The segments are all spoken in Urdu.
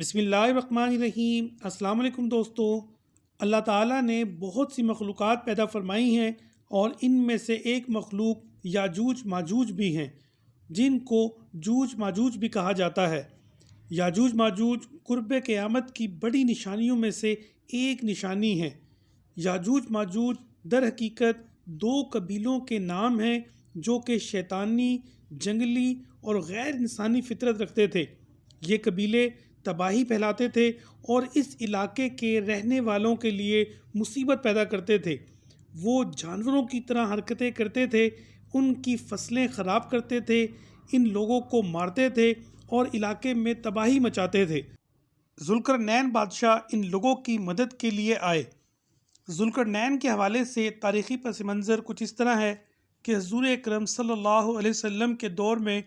بسم اللہ الرحمن الرحیم۔ السلام علیکم دوستو۔ اللہ تعالیٰ نے بہت سی مخلوقات پیدا فرمائی ہیں اور ان میں سے ایک مخلوق یاجوج ماجوج بھی ہیں جن کو جوج ماجوج بھی کہا جاتا ہے۔ یاجوج ماجوج قرب قیامت کی بڑی نشانیوں میں سے ایک نشانی ہے۔ یاجوج ماجوج در حقیقت دو قبیلوں کے نام ہیں جو کہ شیطانی، جنگلی اور غیر انسانی فطرت رکھتے تھے۔ یہ قبیلے تباہی پھیلاتے تھے اور اس علاقے کے رہنے والوں کے لیے مصیبت پیدا کرتے تھے۔ وہ جانوروں کی طرح حرکتیں کرتے تھے، ان کی فصلیں خراب کرتے تھے، ان لوگوں کو مارتے تھے اور علاقے میں تباہی مچاتے تھے۔ ذوالقرنین بادشاہ ان لوگوں کی مدد کے لیے آئے۔ ذوالقرنین کے حوالے سے تاریخی پس منظر کچھ اس طرح ہے کہ حضور اکرم صلی اللہ علیہ وسلم کے دور میں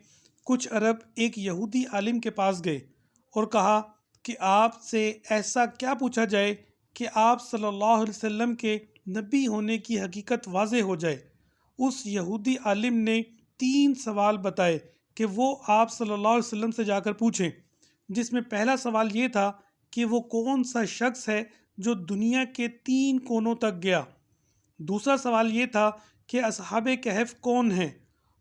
کچھ عرب ایک یہودی عالم کے پاس گئے اور کہا کہ آپ سے ایسا کیا پوچھا جائے کہ آپ صلی اللہ علیہ وسلم کے نبی ہونے کی حقیقت واضح ہو جائے۔ اس یہودی عالم نے 3 سوال بتائے کہ وہ آپ صلی اللہ علیہ وسلم سے جا کر پوچھیں، جس میں پہلا سوال یہ تھا کہ وہ کون سا شخص ہے جو دنیا کے 3 کونوں تک گیا۔ دوسرا سوال یہ تھا کہ اصحاب کہف کون ہیں،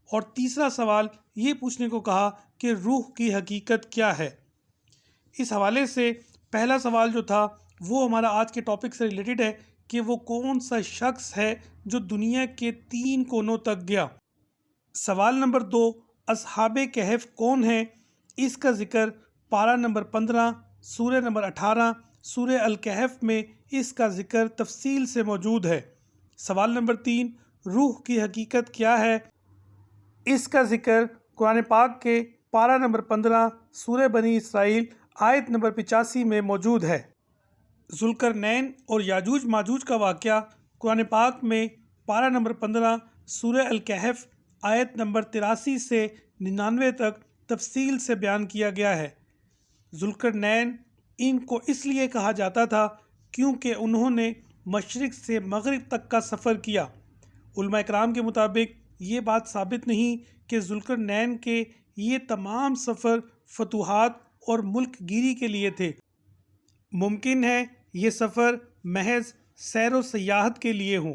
اور تیسرا سوال یہ پوچھنے کو کہا کہ روح کی حقیقت کیا ہے۔ اس حوالے سے پہلا سوال جو تھا وہ ہمارا آج کے ٹاپک سے ریلیٹڈ ہے کہ وہ کون سا شخص ہے جو دنیا کے 3 کونوں تک گیا۔ سوال نمبر 2، اصحاب کہف کون ہیں، اس کا ذکر پارہ نمبر 15 سورہ نمبر 18 سورہ الکہف میں اس کا ذکر تفصیل سے موجود ہے۔ سوال نمبر 3، روح کی حقیقت کیا ہے، اس کا ذکر قرآن پاک کے پارہ نمبر 15 سورہ بنی اسرائیل آیت نمبر 85 میں موجود ہے۔ ذوالقرنین اور یاجوج ماجوج کا واقعہ قرآن پاک میں پارہ نمبر 15 سورہ الکہف آیت نمبر 83 سے 99 تک تفصیل سے بیان کیا گیا ہے۔ ذوالقرنین ان کو اس لیے کہا جاتا تھا کیونکہ انہوں نے مشرق سے مغرب تک کا سفر کیا۔ علماء کرام کے مطابق یہ بات ثابت نہیں کہ ذوالقرنین کے یہ تمام سفر فتوحات اور ملک گیری کے لیے تھے۔ ممکن ہے یہ سفر محض سیر و سیاحت کے لیے ہوں۔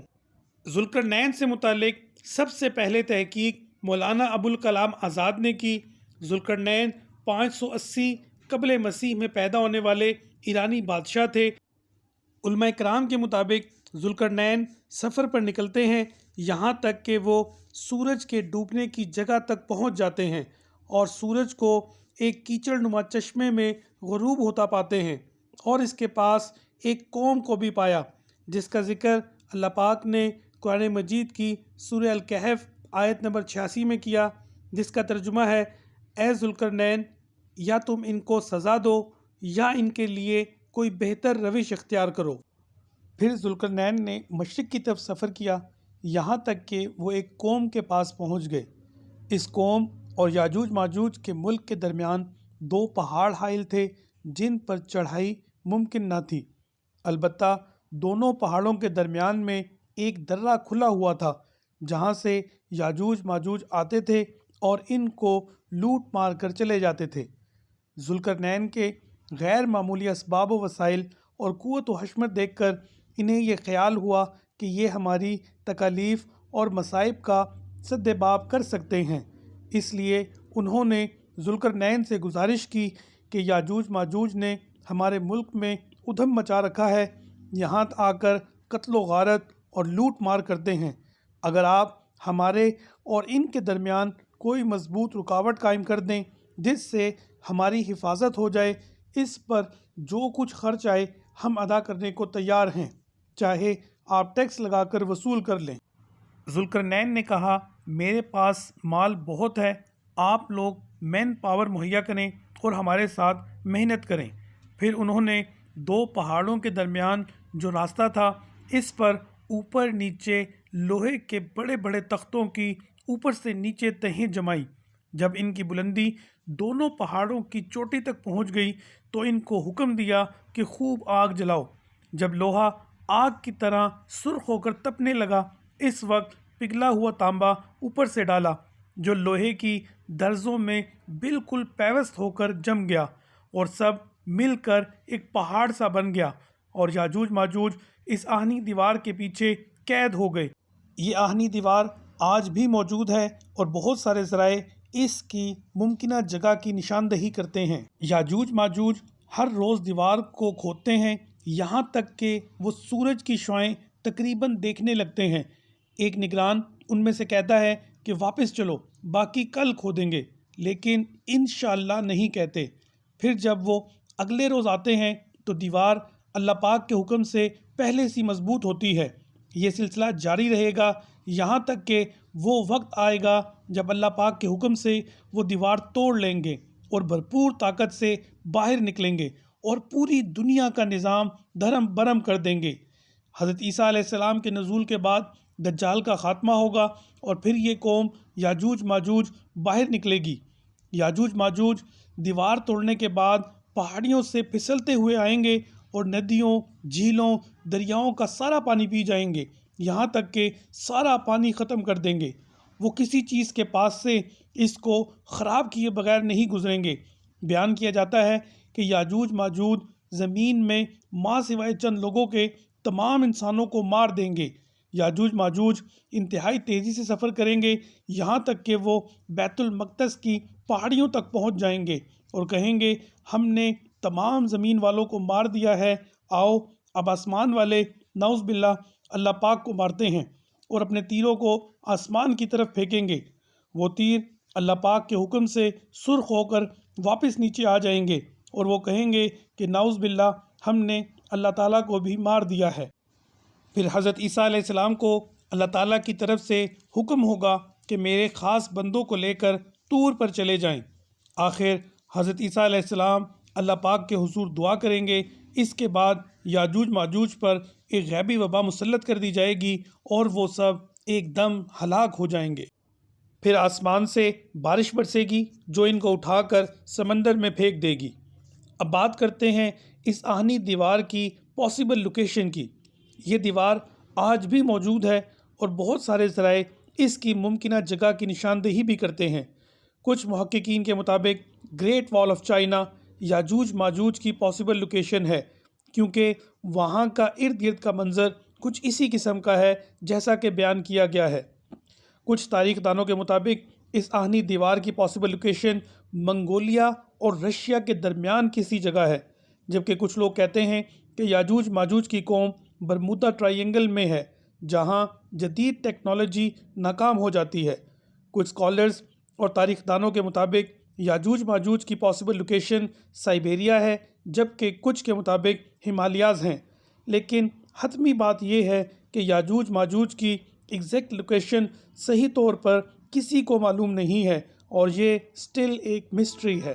ذوالقرنین سے متعلق سب سے پہلے تحقیق مولانا ابوالکلام آزاد نے کی۔ ذوالقرنین 580 قبل مسیح میں پیدا ہونے والے ایرانی بادشاہ تھے۔ علماء کرام کے مطابق ذوالقرنین سفر پر نکلتے ہیں یہاں تک کہ وہ سورج کے ڈوبنے کی جگہ تک پہنچ جاتے ہیں اور سورج کو ایک کیچڑ نما چشمے میں غروب ہوتا پاتے ہیں، اور اس کے پاس ایک قوم کو بھی پایا جس کا ذکر اللہ پاک نے قرآن مجید کی سورہ الکہف آیت نمبر 86 میں کیا، جس کا ترجمہ ہے، اے ذوالقرنین، یا تم ان کو سزا دو یا ان کے لیے کوئی بہتر روش اختیار کرو۔ پھر ذوالقرنین نے مشرق کی طرف سفر کیا یہاں تک کہ وہ ایک قوم کے پاس پہنچ گئے۔ اس قوم اور یاجوج ماجوج کے ملک کے درمیان 2 پہاڑ حائل تھے جن پر چڑھائی ممکن نہ تھی، البتہ دونوں پہاڑوں کے درمیان میں ایک درہ کھلا ہوا تھا جہاں سے یاجوج ماجوج آتے تھے اور ان کو لوٹ مار کر چلے جاتے تھے۔ ذوالقرنین کے غیر معمولی اسباب و وسائل اور قوت و حشمت دیکھ کر انہیں یہ خیال ہوا کہ یہ ہماری تکالیف اور مصائب کا سد باب کر سکتے ہیں، اس لیے انہوں نے ذوالقرنین سے گزارش کی کہ یاجوج ماجوج نے ہمارے ملک میں ادھم مچا رکھا ہے، یہاں آ کر قتل و غارت اور لوٹ مار کرتے ہیں۔ اگر آپ ہمارے اور ان کے درمیان کوئی مضبوط رکاوٹ قائم کر دیں جس سے ہماری حفاظت ہو جائے، اس پر جو کچھ خرچ آئے ہم ادا کرنے کو تیار ہیں، چاہے آپ ٹیکس لگا کر وصول کر لیں۔ ذوالقرنین نے کہا، میرے پاس مال بہت ہے، آپ لوگ مین پاور مہیا کریں اور ہمارے ساتھ محنت کریں۔ پھر انہوں نے 2 پہاڑوں کے درمیان جو راستہ تھا اس پر اوپر نیچے لوہے کے بڑے بڑے تختوں کی اوپر سے نیچے تہیں جمائی۔ جب ان کی بلندی دونوں پہاڑوں کی چوٹی تک پہنچ گئی تو ان کو حکم دیا کہ خوب آگ جلاؤ۔ جب لوہا آگ کی طرح سرخ ہو کر تپنے لگا، اس وقت پگھلا ہوا تانبا اوپر سے ڈالا جو لوہے کی درزوں میں بالکل پیوست ہو کر جم گیا، اور سب مل کر ایک پہاڑ سا بن گیا اور یاجوج ماجوج اس آہنی دیوار کے پیچھے قید ہو گئے۔ یہ آہنی دیوار آج بھی موجود ہے اور بہت سارے ذرائع اس کی ممکنہ جگہ کی نشاندہی کرتے ہیں۔ یاجوج ماجوج ہر روز دیوار کو کھودتے ہیں، یہاں تک کہ وہ سورج کی شعاعیں تقریباً دیکھنے لگتے ہیں۔ ایک نگران ان میں سے کہتا ہے کہ واپس چلو، باقی کل کھودیں گے، لیکن انشاءاللہ نہیں کہتے۔ پھر جب وہ اگلے روز آتے ہیں تو دیوار اللہ پاک کے حکم سے پہلے سی مضبوط ہوتی ہے۔ یہ سلسلہ جاری رہے گا یہاں تک کہ وہ وقت آئے گا جب اللہ پاک کے حکم سے وہ دیوار توڑ لیں گے اور بھرپور طاقت سے باہر نکلیں گے اور پوری دنیا کا نظام دھرم برہم کر دیں گے۔ حضرت عیسیٰ علیہ السلام کے نزول کے بعد دجال کا خاتمہ ہوگا اور پھر یہ قوم یاجوج ماجوج باہر نکلے گی۔ یاجوج ماجوج دیوار توڑنے کے بعد پہاڑیوں سے پھسلتے ہوئے آئیں گے اور ندیوں، جھیلوں، دریاؤں کا سارا پانی پی جائیں گے، یہاں تک کہ سارا پانی ختم کر دیں گے۔ وہ کسی چیز کے پاس سے اس کو خراب کیے بغیر نہیں گزریں گے۔ بیان کیا جاتا ہے کہ یاجوج ماجوج زمین میں ماں سوائے چند لوگوں کے تمام انسانوں کو مار دیں گے۔ یاجوج ماجوج انتہائی تیزی سے سفر کریں گے یہاں تک کہ وہ بیت المقدس کی پہاڑیوں تک پہنچ جائیں گے اور کہیں گے ہم نے تمام زمین والوں کو مار دیا ہے، آؤ اب آسمان والے نعوذ باللہ اللہ پاک کو مارتے ہیں، اور اپنے تیروں کو آسمان کی طرف پھینکیں گے۔ وہ تیر اللہ پاک کے حکم سے سرخ ہو کر واپس نیچے آ جائیں گے اور وہ کہیں گے کہ نعوذ باللہ ہم نے اللہ تعالیٰ کو بھی مار دیا ہے۔ پھر حضرت عیسیٰ علیہ السلام کو اللہ تعالیٰ کی طرف سے حکم ہوگا کہ میرے خاص بندوں کو لے کر طور پر چلے جائیں۔ آخر حضرت عیسیٰ علیہ السلام اللہ پاک کے حضور دعا کریں گے۔ اس کے بعد یاجوج ماجوج پر ایک غیبی وبا مسلط کر دی جائے گی اور وہ سب ایک دم ہلاک ہو جائیں گے۔ پھر آسمان سے بارش برسے گی جو ان کو اٹھا کر سمندر میں پھینک دے گی۔ اب بات کرتے ہیں اس آہنی دیوار کی پاسبل لوکیشن کی۔ یہ دیوار آج بھی موجود ہے اور بہت سارے ذرائع اس کی ممکنہ جگہ کی نشاندہی بھی کرتے ہیں۔ کچھ محققین کے مطابق گریٹ وال آف چائنا یاجوج ماجوج کی پاسبل لوکیشن ہے، کیونکہ وہاں کا ارد گرد کا منظر کچھ اسی قسم کا ہے جیسا کہ بیان کیا گیا ہے۔ کچھ تاریخ دانوں کے مطابق اس آہنی دیوار کی پاسبل لوکیشن منگولیا اور رشیا کے درمیان کسی جگہ ہے، جبکہ کچھ لوگ کہتے ہیں کہ یاجوج ماجوج کی قوم برمودا ٹرائی اینگل میں ہے، جہاں جدید ٹیکنالوجی ناکام ہو جاتی ہے۔ کچھ اسکالرز اور تاریخ دانوں کے مطابق یاجوج ماجوج کی پاسبل لوکیشن سائبیریا ہے، جبکہ کچھ کے مطابق ہمالیاز ہیں، لیکن حتمی بات یہ ہے کہ یاجوج ماجوج کی ایگزیکٹ لوکیشن صحیح طور پر کسی کو معلوم نہیں ہے اور یہ سٹل ایک مسٹری ہے۔